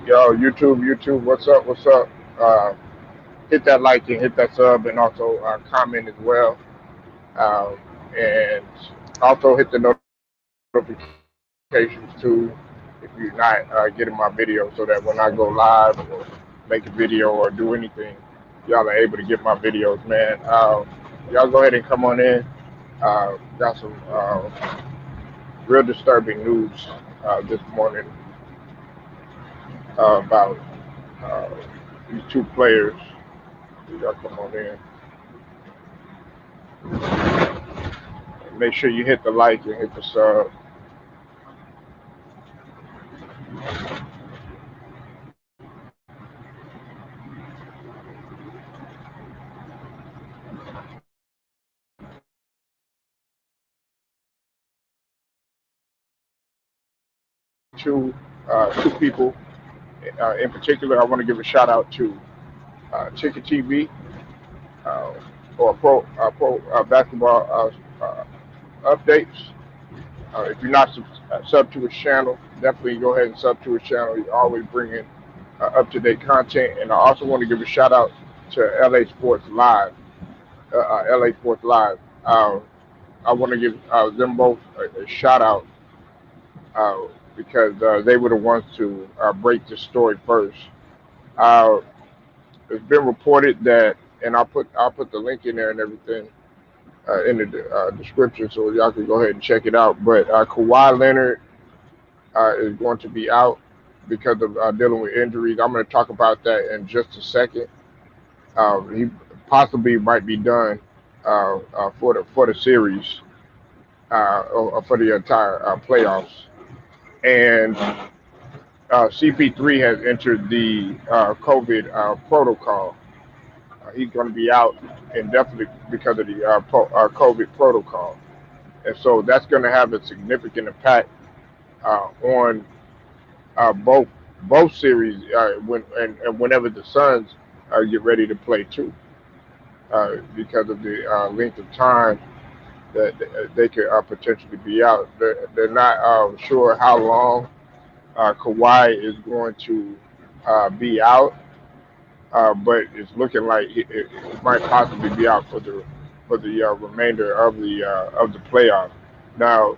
Yo, YouTube, what's up? What's up? Uh, Hit that like and hit that sub, and also comment as well. And also hit the notifications too if you're not getting my video, so that when I go live or make a video or do anything, y'all are able to get my videos, man. Y'all go ahead and come on in. Got some real disturbing news this morning about uh, these two players. Y'all come on in. Make sure you hit the like and hit the sub. Two people in particular. I want to give a shout out to Ticket TV uh, or pro basketball updates. If you're not sub to his channel, definitely go ahead and sub to his channel. He's always bringing up to date content. And I also want to give a shout out to LA Sports Live. LA Sports Live. I want to give them both a shout out uh, because they were the ones to break this story first. Uh, it's been reported that, and I'll put the link in there and everything in the description, so y'all can go ahead and check it out. But Kawhi Leonard is going to be out because of dealing with injuries. I'm going to talk about that in just a second. He possibly might be done for the series or for the entire playoffs. And CP3 has entered the COVID protocol. He's going to be out indefinitely because of the COVID protocol, and so that's going to have a significant impact on both series and whenever the Suns get ready to play too, because of the length of time that they could potentially be out. They're not sure how long Kawhi is going to be out, but it's looking like it might possibly be out for the remainder of the playoffs. Now,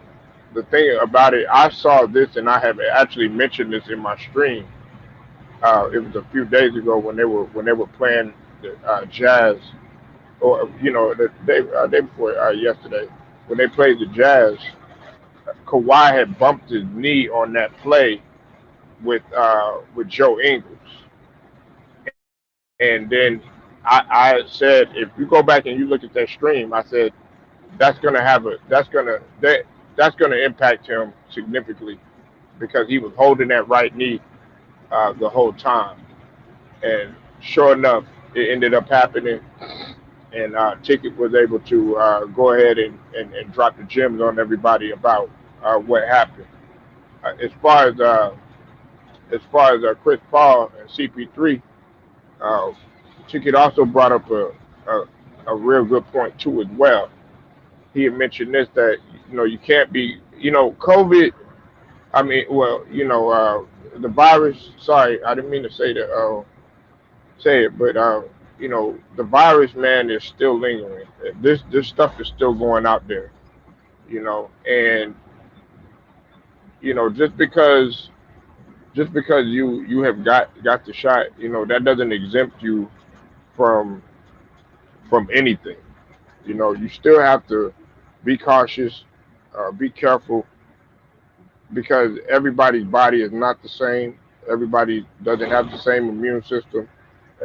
the thing about it, I saw this and I have actually mentioned this in my stream. It was a few days ago when they were playing the Jazz, or the day before yesterday when they played the Jazz. Kawhi had bumped his knee on that play with Joe Ingles, and then I said, if you go back and you look at that stream, I said that's gonna impact him significantly because he was holding that right knee the whole time, and sure enough, it ended up happening, and Ticket was able to go ahead and drop the gems on everybody about what happened. As far as Chris Paul and CP3, uh, Ticket also brought up a a real good point too as well. He had mentioned this, that you can't be, COVID. I mean, well, the virus. Sorry, I didn't mean to say it, but the virus, man, is still lingering. This stuff is still going out there, and just because you have got the shot, that doesn't exempt you from anything. You still have to be cautious, be careful, because everybody's body is not the same. Everybody doesn't have the same immune system.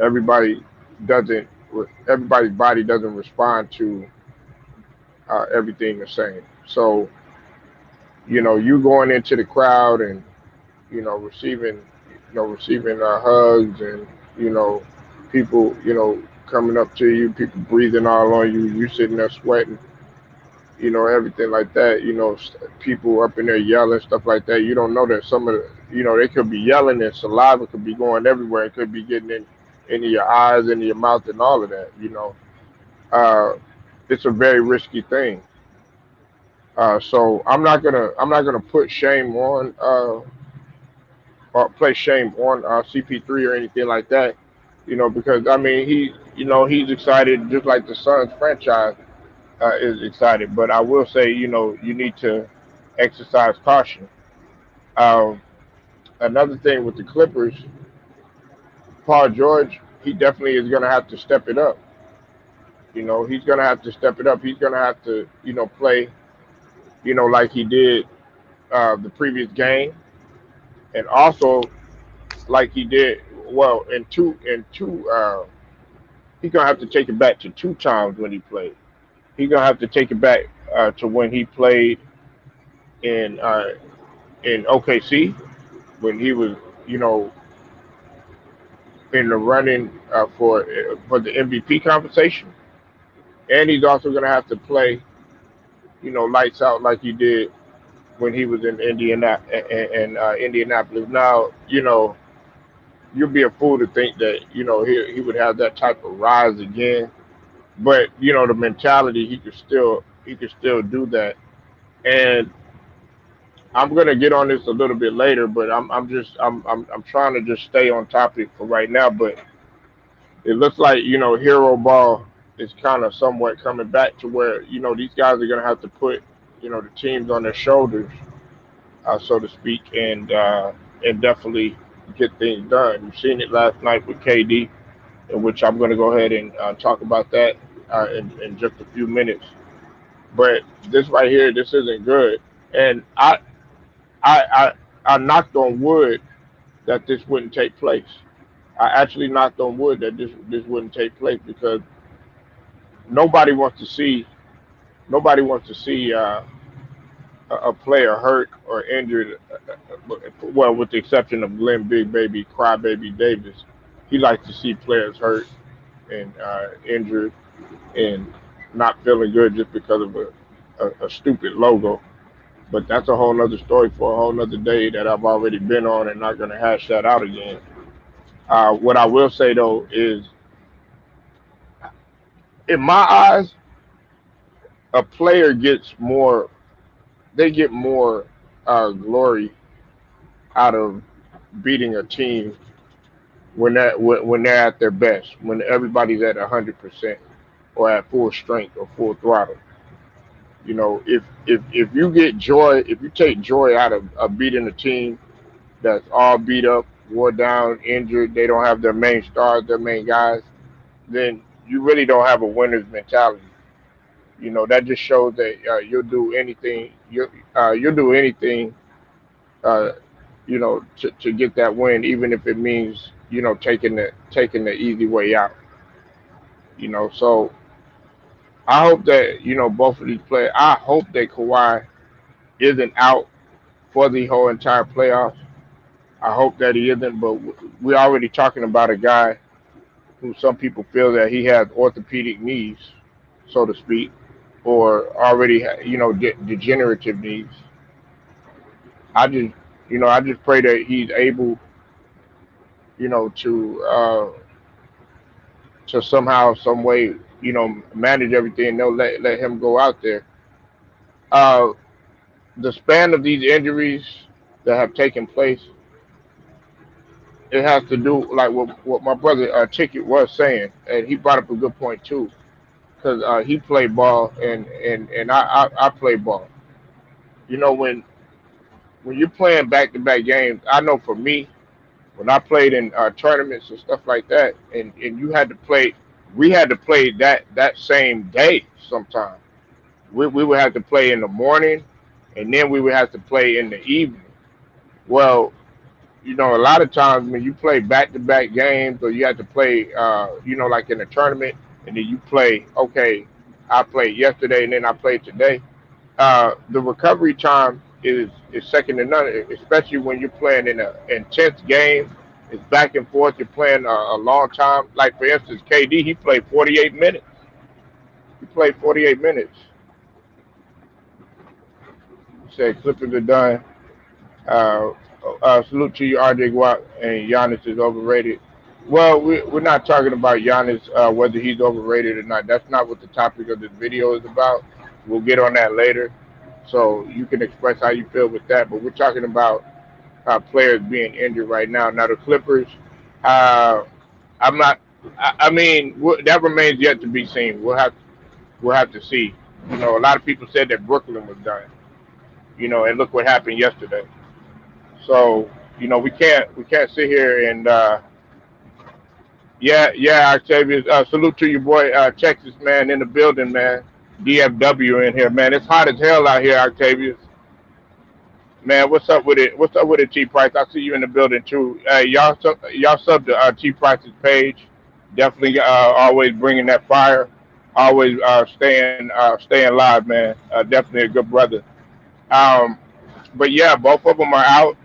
Everybody doesn't. Everybody's body doesn't respond to everything the same. So you going into the crowd and receiving hugs, and you know people coming up to you, people breathing all on you, you sitting there sweating, everything like that. People up in there yelling, stuff like that. You don't know that some of they could be yelling and saliva could be going everywhere. It could be getting into your eyes, into your mouth, and all of that. Uh, it's a very risky thing. So I'm not gonna put shame place shame on CP3 or anything like that. Because I mean he's excited just like the Suns franchise is excited. But I will say you need to exercise caution. Um, Another thing with the Clippers, Paul George, he definitely is going to have to step it up. He's going to have to step it up. He's going to have to play like he did the previous game, and also like he did well in two. He's gonna have to take it back to two times when he played. He's gonna have to take it back to when he played in uh, in OKC when he was you know in the running for the MVP conversation, and he's also gonna have to play lights out like he did when he was in Indianapolis. Now you'd be a fool to think that he would have that type of rise again. But the mentality he could still do that. And I'm gonna get on this a little bit later, but I'm trying to just stay on topic for right now. But it looks like hero ball is kind of somewhat coming back to where these guys are gonna have to put the teams on their shoulders, so to speak, and definitely get things done. You've seen it last night with KD, in which I'm going to go ahead and talk about that in just a few minutes. But this right here, this isn't good, and I I, I knocked on wood that this wouldn't take place. I actually knocked on wood that this wouldn't take place because nobody wants to see nobody wants to see a player hurt or injured. Well, with the exception of Glenn Big Baby Crybaby Davis, he likes to see players hurt and injured and not feeling good just because of a stupid logo. But that's a whole nother story for a whole nother day that I've already been on and not going to hash that out again. What I will say though is, in my eyes, a player gets more, they get more glory out of beating a team when they're at their best, when everybody's at 100% or at full strength or full throttle. If you get joy, if you take joy out of beating a team that's all beat up, wore down, injured, they don't have their main stars, their main guys, then you really don't have a winner's mentality. That just shows that you'll do anything, uh, to get that win, even if it means taking the easy way out. So I hope that both of these players. I hope that Kawhi isn't out for the whole entire playoffs. I hope that he isn't, but we're already talking about a guy who some people feel that he has orthopedic knees, so to speak, or already degenerative knees. I just pray that he's able to somehow, some way, manage everything. They'll let him go out there. Uh, the span of these injuries that have taken place, it has to do like what my brother Ticket was saying, and he brought up a good point too, because he played ball and I play ball. When you're playing back-to-back games, I know for me, when I played in tournaments and stuff like that, and we had to play that same day sometimes. We would have to play in the morning, and then we would have to play in the evening. Well, a lot of times when you play back-to-back games, or you have to play, like in a tournament, and then you play, okay, I played yesterday and then I played today. The recovery time is second to none, especially when you're playing in an intense game. It's back and forth. You're playing a long time. Like for instance, KD, he played 48 minutes. He played 48 minutes. He said Clippers are done. Uh, Salute to you, RJ Watt, and Giannis is overrated. Well, we're not talking about Giannis, whether he's overrated or not. That's not what the topic of this video is about. We'll get on that later. So you can express how you feel with that. But we're talking about players being injured right now. Now the Clippers, uh, I'm not. I mean, that remains yet to be seen. We'll have to see. You know, a lot of people said that Brooklyn was done. You know, and look what happened yesterday. So you know, we can't sit here and yeah, Octavius. Salute to your boy, Texas man in the building, man. DFW in here, man. It's hot as hell out here, Octavius. Man, what's up with it? What's up with it, T Price? I see you in the building too. Y'all sub to T Price's page. Definitely, always bringing that fire. Always staying live, man. Definitely a good brother. Um, but yeah, both of them are out.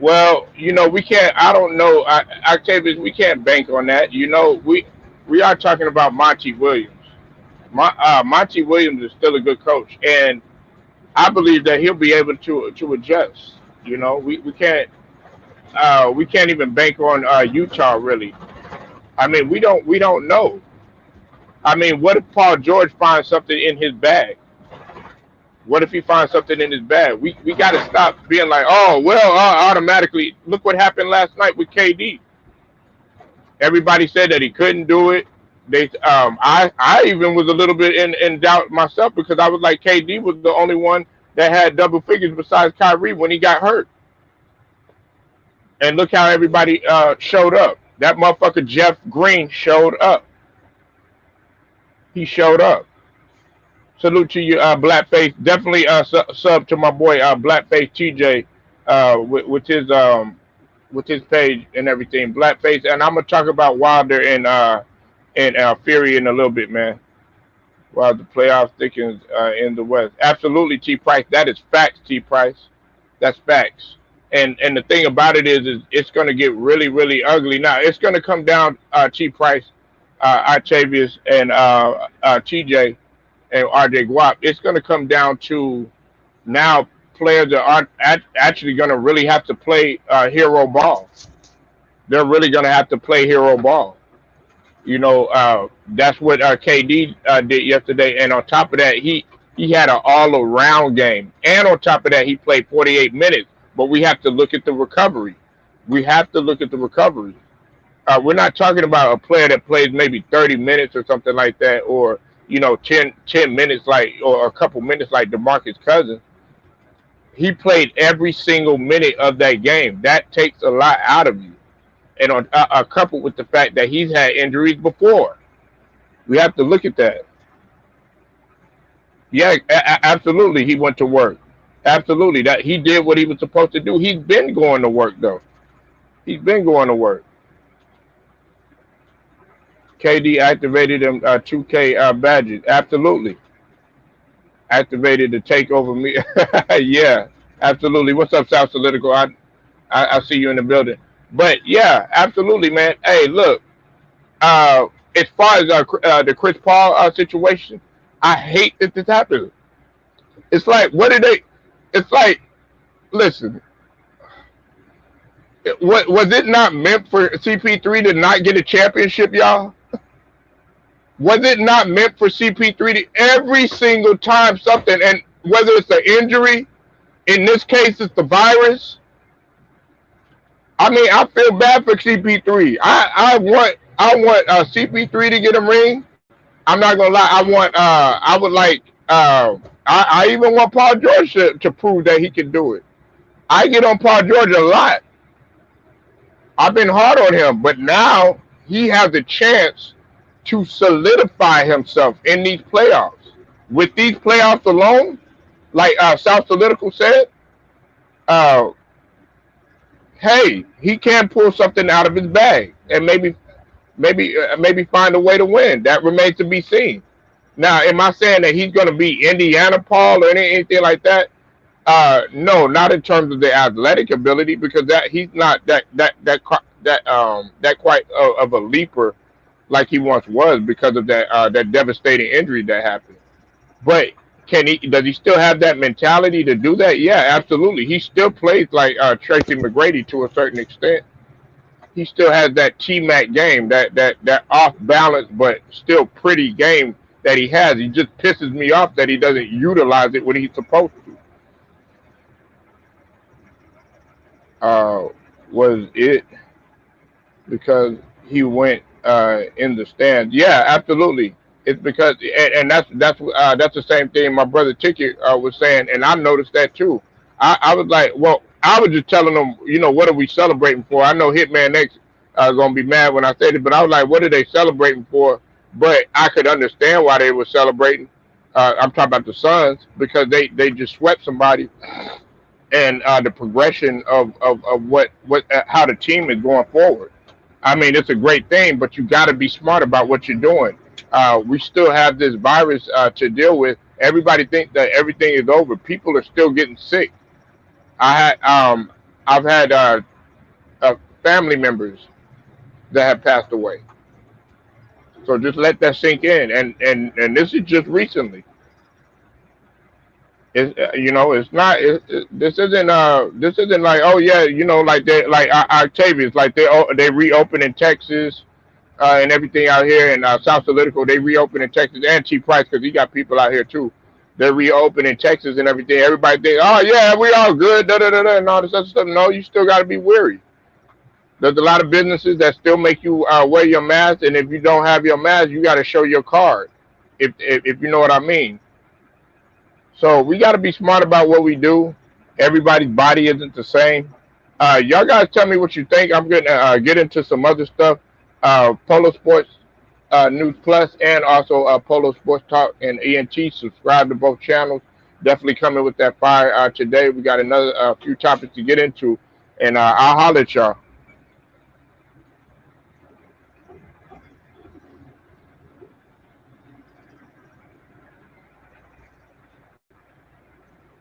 Well, you know, we can't. I don't know, Octavius. We can't bank on that. You know, we are talking about Monty Williams. Monty Williams is still a good coach, and I believe that he'll be able to adjust. You know, we can't even bank on Utah really. I mean, we don't know. I mean, what if Paul George finds something in his bag? What if he finds something in his bag? We got to stop being like, oh well, automatically. Look what happened last night with KD. Everybody said that he couldn't do it. I even was a little bit in doubt myself because I was like, KD was the only one that had double figures besides Kyrie when he got hurt. And look how everybody showed up. That motherfucker Jeff Green showed up. He showed up. Salute to you, Blackface. Definitely sub to my boy Blackface TJ with his page and everything. Blackface, and I'm gonna talk about Wilder and Fury in a little bit, man. While the playoffs thickens in the West, absolutely, T Price. That is facts, T Price. That's facts. And the thing about it is it's gonna get really really ugly. Now it's gonna come down, T Price, Octavius, and TJ and RJ Guap. It's gonna come down to now players that aren't actually gonna really have to play hero ball. They're really gonna have to play hero ball. You know, that's what KD did yesterday, and on top of that, he had an all around game, and on top of that, he played 48 minutes. But we have to look at the recovery. We have to look at the recovery. We're not talking about a player that plays maybe 30 minutes or something like that, or you know, 10 minutes like, or a couple minutes like DeMarcus Cousins. He played every single minute of that game. That takes a lot out of you, and on coupled with the fact that he's had injuries before. We have to look at that. Yeah, absolutely. He went to work. Absolutely, that he did what he was supposed to do. He's been going to work though. He's been going to work. KD activated them 2K badges. Absolutely, activated to take over me. Yeah, absolutely. What's up, South Political? I see you in the building. But yeah, absolutely, man. Hey, look. Uh, as far as the Chris Paul situation, I hate that this happened. It's like, what did they? It's like, listen, what was it not meant for CP3 to not get a championship, y'all? Was it not meant for CP3 to every single time something, and whether it's an injury, in this case it's the virus. I mean, I feel bad for CP3. I want CP3 to get a ring. I'm not gonna lie. I would like. I even want Paul George to prove that he can do it. I get on Paul George a lot. I've been hard on him, but now he has a chance to solidify himself in these playoffs. With these playoffs alone, like South Political said, uh, hey, he can pull something out of his bag and maybe find a way to win. That remains to be seen. Now, am I saying that he's going to be Indiana Paul or anything like that? No, not in terms of the athletic ability, because that he's not that quite of a leaper like he once was because of that devastating injury that happened. But can he? Does he still have that mentality to do that? Yeah, absolutely. He still plays like Tracy McGrady to a certain extent. He still has that T Mac game, that off balance but still pretty game that he has. He just pisses me off that he doesn't utilize it when he's supposed to. uh, was it because he went in the stands. Yeah, absolutely. It's because, and that's the same thing my brother Ticket was saying, and I noticed that too. I was like, well, I was just telling them, what are we celebrating for? I know Hitman X gonna be mad when I said it, but I was like, what are they celebrating for? But I could understand why they were celebrating. I'm talking about the Suns because they just swept somebody, and the progression of what how the team is going forward. I mean, it's a great thing, but you got to be smart about what you're doing. We still have this virus to deal with. Everybody thinks that everything is over. People are still getting sick. I had I've had family members that have passed away. So just let that sink in. And this is just recently. It's not. This isn't like, oh yeah, like they like Octavius, like they reopened in Texas and everything out here in South Political. They reopened in Texas and T Price because he got people out here too. They reopened in Texas and everything. Everybody think, oh yeah, we all good, da da da da, and all this other stuff. No, you still got to be wary. There's a lot of businesses that still make you wear your mask, and if you don't have your mask, you got to show your card. If you know what I mean. So we got to be smart about what we do. Everybody's body isn't the same. Y'all guys tell me what you think. I'm going to get into some other stuff. Polo Sports News Plus and also Polo Sports Talk and ENT. Subscribe to both channels. Definitely coming with that fire today. We got another few topics to get into, and I'll holler at y'all.